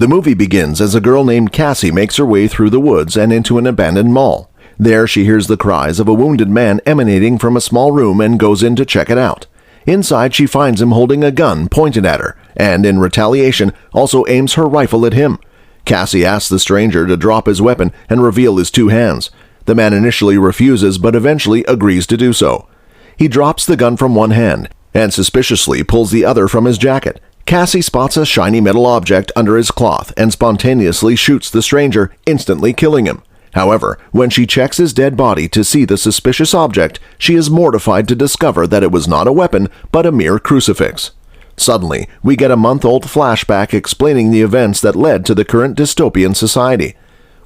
The movie begins as a girl named Cassie makes her way through the woods and into an abandoned mall. There she hears the cries of a wounded man emanating from a small room and goes in to check it out. Inside she finds him holding a gun pointed at her, and in retaliation also aims her rifle at him. Cassie asks the stranger to drop his weapon and reveal his two hands. The man initially refuses but eventually agrees to do so. He drops the gun from one hand and suspiciously pulls the other from his jacket. Cassie spots a shiny metal object under his cloth and spontaneously shoots the stranger, instantly killing him. However, when she checks his dead body to see the suspicious object, she is mortified to discover that it was not a weapon, but a mere crucifix. Suddenly, we get a month-old flashback explaining the events that led to the current dystopian society.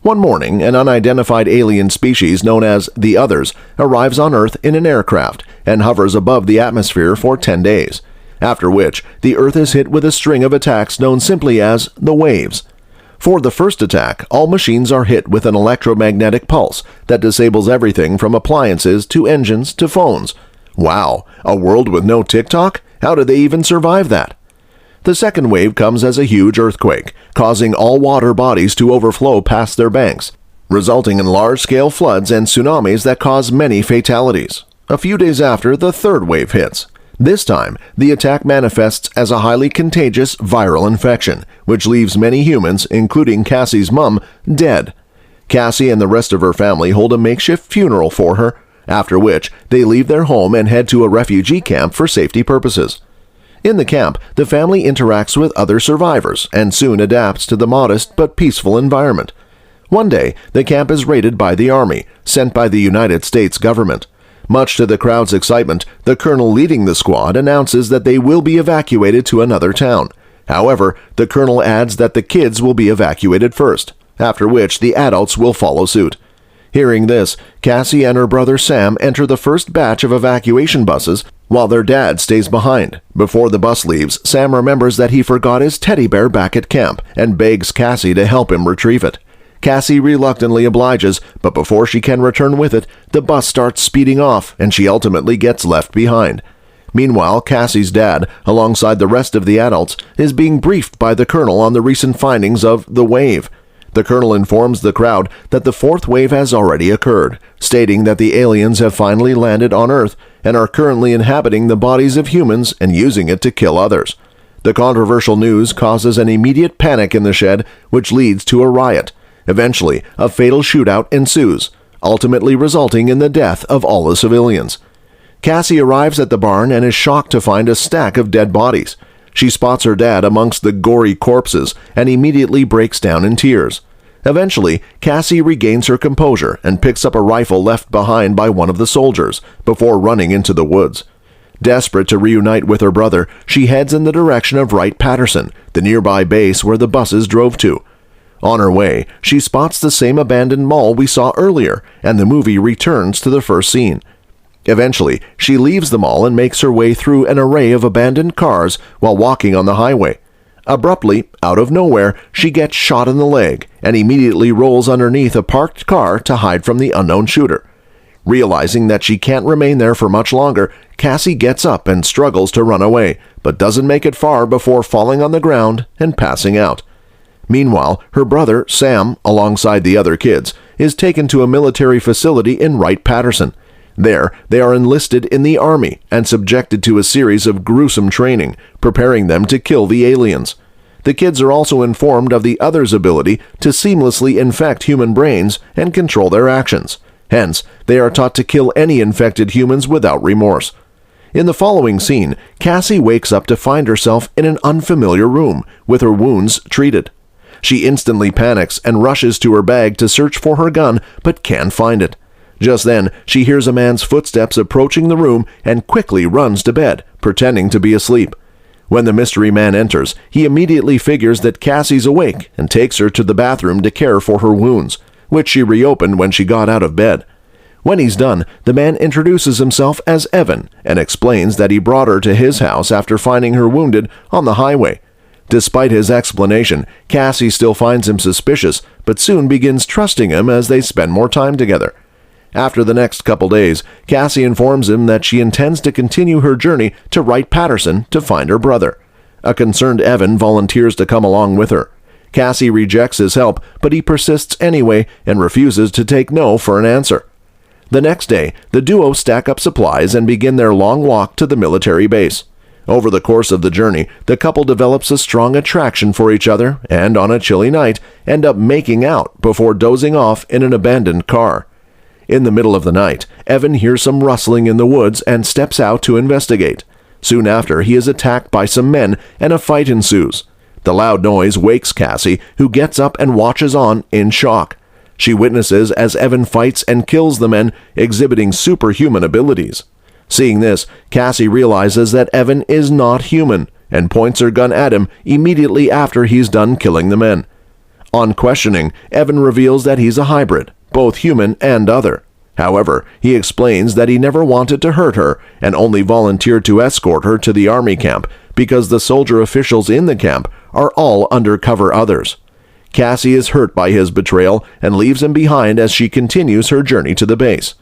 One morning, an unidentified alien species known as the Others arrives on Earth in an aircraft and hovers above the atmosphere for 10 days, after which the Earth is hit with a string of attacks known simply as the Waves. For the first attack, all machines are hit with an electromagnetic pulse that disables everything from appliances to engines to phones. Wow, a world with no TikTok? How did they even survive that? The second wave comes as a huge earthquake, causing all water bodies to overflow past their banks, resulting in large-scale floods and tsunamis that cause many fatalities. A few days after, the third wave hits. This time, the attack manifests as a highly contagious viral infection, which leaves many humans, including Cassie's mom, dead. Cassie and the rest of her family hold a makeshift funeral for her, after which they leave their home and head to a refugee camp for safety purposes. In the camp, the family interacts with other survivors and soon adapts to the modest but peaceful environment. One day, the camp is raided by the army, sent by the United States government. Much to the crowd's excitement, the colonel leading the squad announces that they will be evacuated to another town. However, the colonel adds that the kids will be evacuated first, after which the adults will follow suit. Hearing this, Cassie and her brother Sam enter the first batch of evacuation buses, while their dad stays behind. Before the bus leaves, Sam remembers that he forgot his teddy bear back at camp and begs Cassie to help him retrieve it. Cassie reluctantly obliges, but before she can return with it, the bus starts speeding off and she ultimately gets left behind. Meanwhile, Cassie's dad, alongside the rest of the adults, is being briefed by the colonel on the recent findings of the wave. The colonel informs the crowd that the fourth wave has already occurred, stating that the aliens have finally landed on Earth and are currently inhabiting the bodies of humans and using it to kill others. The controversial news causes an immediate panic in the shed, which leads to a riot. Eventually, a fatal shootout ensues, ultimately resulting in the death of all the civilians. Cassie arrives at the barn and is shocked to find a stack of dead bodies. She spots her dad amongst the gory corpses and immediately breaks down in tears. Eventually, Cassie regains her composure and picks up a rifle left behind by one of the soldiers before running into the woods. Desperate to reunite with her brother, she heads in the direction of Wright-Patterson, the nearby base where the buses drove to. On her way, she spots the same abandoned mall we saw earlier, and the movie returns to the first scene. Eventually, she leaves the mall and makes her way through an array of abandoned cars while walking on the highway. Abruptly, out of nowhere, she gets shot in the leg and immediately rolls underneath a parked car to hide from the unknown shooter. Realizing that she can't remain there for much longer, Cassie gets up and struggles to run away, but doesn't make it far before falling on the ground and passing out. Meanwhile, her brother, Sam, alongside the other kids, is taken to a military facility in Wright-Patterson. There, they are enlisted in the army and subjected to a series of gruesome training, preparing them to kill the aliens. The kids are also informed of the Others' ability to seamlessly infect human brains and control their actions. Hence, they are taught to kill any infected humans without remorse. In the following scene, Cassie wakes up to find herself in an unfamiliar room, with her wounds treated. She instantly panics and rushes to her bag to search for her gun, but can't find it. Just then, she hears a man's footsteps approaching the room and quickly runs to bed, pretending to be asleep. When the mystery man enters, he immediately figures that Cassie's awake and takes her to the bathroom to care for her wounds, which she reopened when she got out of bed. When he's done, the man introduces himself as Evan and explains that he brought her to his house after finding her wounded on the highway. Despite his explanation, Cassie still finds him suspicious, but soon begins trusting him as they spend more time together. After the next couple days, Cassie informs him that she intends to continue her journey to Wright-Patterson to find her brother. A concerned Evan volunteers to come along with her. Cassie rejects his help, but he persists anyway and refuses to take no for an answer. The next day, the duo stack up supplies and begin their long walk to the military base. Over the course of the journey, the couple develops a strong attraction for each other and, on a chilly night, end up making out before dozing off in an abandoned car. In the middle of the night, Evan hears some rustling in the woods and steps out to investigate. Soon after, he is attacked by some men and a fight ensues. The loud noise wakes Cassie, who gets up and watches on in shock. She witnesses as Evan fights and kills the men, exhibiting superhuman abilities. Seeing this, Cassie realizes that Evan is not human and points her gun at him immediately after he's done killing the men. On questioning, Evan reveals that he's a hybrid, both human and other. However, he explains that he never wanted to hurt her and only volunteered to escort her to the army camp because the soldier officials in the camp are all undercover others. Cassie is hurt by his betrayal and leaves him behind as she continues her journey to the base.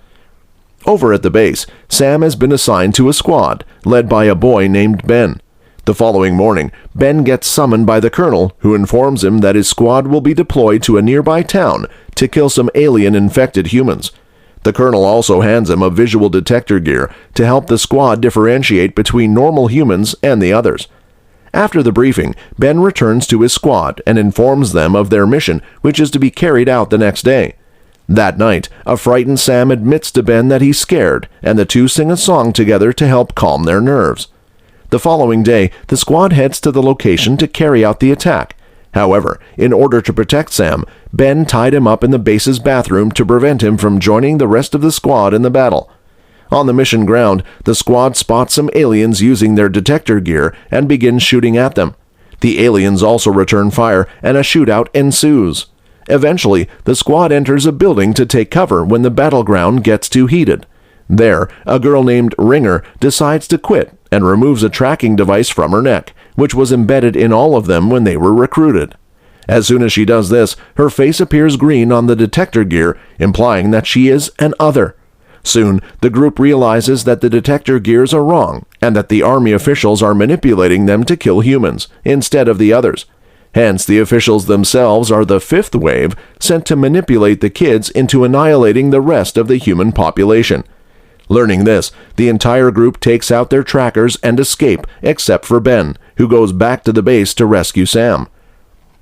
Over at the base, Sam has been assigned to a squad, led by a boy named Ben. The following morning, Ben gets summoned by the colonel, who informs him that his squad will be deployed to a nearby town to kill some alien-infected humans. The colonel also hands him a visual detector gear to help the squad differentiate between normal humans and the others. After the briefing, Ben returns to his squad and informs them of their mission, which is to be carried out the next day. That night, a frightened Sam admits to Ben that he's scared, and the two sing a song together to help calm their nerves. The following day, the squad heads to the location to carry out the attack. However, in order to protect Sam, Ben tied him up in the base's bathroom to prevent him from joining the rest of the squad in the battle. On the mission ground, the squad spots some aliens using their detector gear and begins shooting at them. The aliens also return fire, and a shootout ensues. Eventually, the squad enters a building to take cover when the battleground gets too heated. There, a girl named Ringer decides to quit and removes a tracking device from her neck, which was embedded in all of them when they were recruited. As soon as she does this, her face appears green on the detector gear, implying that she is an other. Soon, the group realizes that the detector gears are wrong and that the army officials are manipulating them to kill humans instead of the others. Hence, the officials themselves are the fifth wave sent to manipulate the kids into annihilating the rest of the human population. Learning this, the entire group takes out their trackers and escape, except for Ben, who goes back to the base to rescue Sam.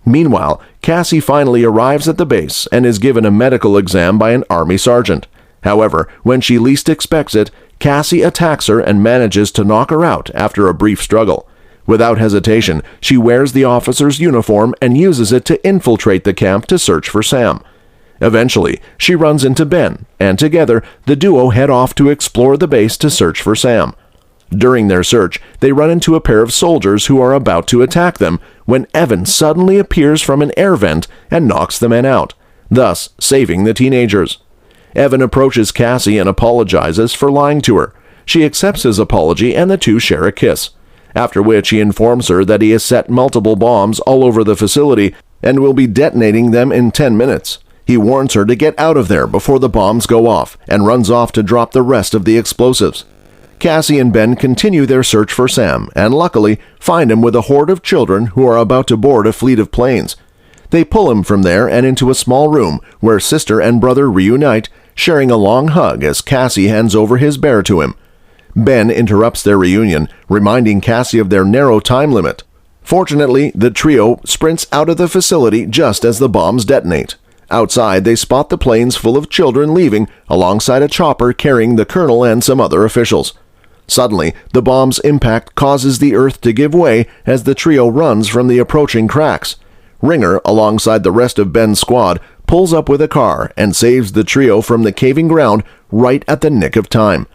Meanwhile, Cassie finally arrives at the base and is given a medical exam by an army sergeant. However, when she least expects it, Cassie attacks her and manages to knock her out after a brief struggle. Without hesitation, she wears the officer's uniform and uses it to infiltrate the camp to search for Sam. Eventually, she runs into Ben, and together, the duo head off to explore the base to search for Sam. During their search, they run into a pair of soldiers who are about to attack them when Evan suddenly appears from an air vent and knocks the men out, thus saving the teenagers. Evan approaches Cassie and apologizes for lying to her. She accepts his apology and the two share a kiss, after which he informs her that he has set multiple bombs all over the facility and will be detonating them in 10 minutes. He warns her to get out of there before the bombs go off and runs off to drop the rest of the explosives. Cassie and Ben continue their search for Sam and luckily find him with a horde of children who are about to board a fleet of planes. They pull him from there and into a small room where sister and brother reunite, sharing a long hug as Cassie hands over his bear to him. Ben interrupts their reunion, reminding Cassie of their narrow time limit. Fortunately, the trio sprints out of the facility just as the bombs detonate. Outside, they spot the planes full of children leaving, alongside a chopper carrying the colonel and some other officials. Suddenly, the bomb's impact causes the earth to give way as the trio runs from the approaching cracks. Ringer, alongside the rest of Ben's squad, pulls up with a car and saves the trio from the caving ground right at the nick of time.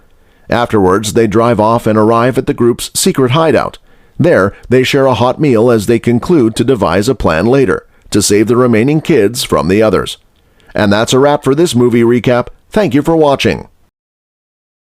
Afterwards, they drive off and arrive at the group's secret hideout. There, they share a hot meal as they conclude to devise a plan later to save the remaining kids from the others. And that's a wrap for this movie recap. Thank you for watching.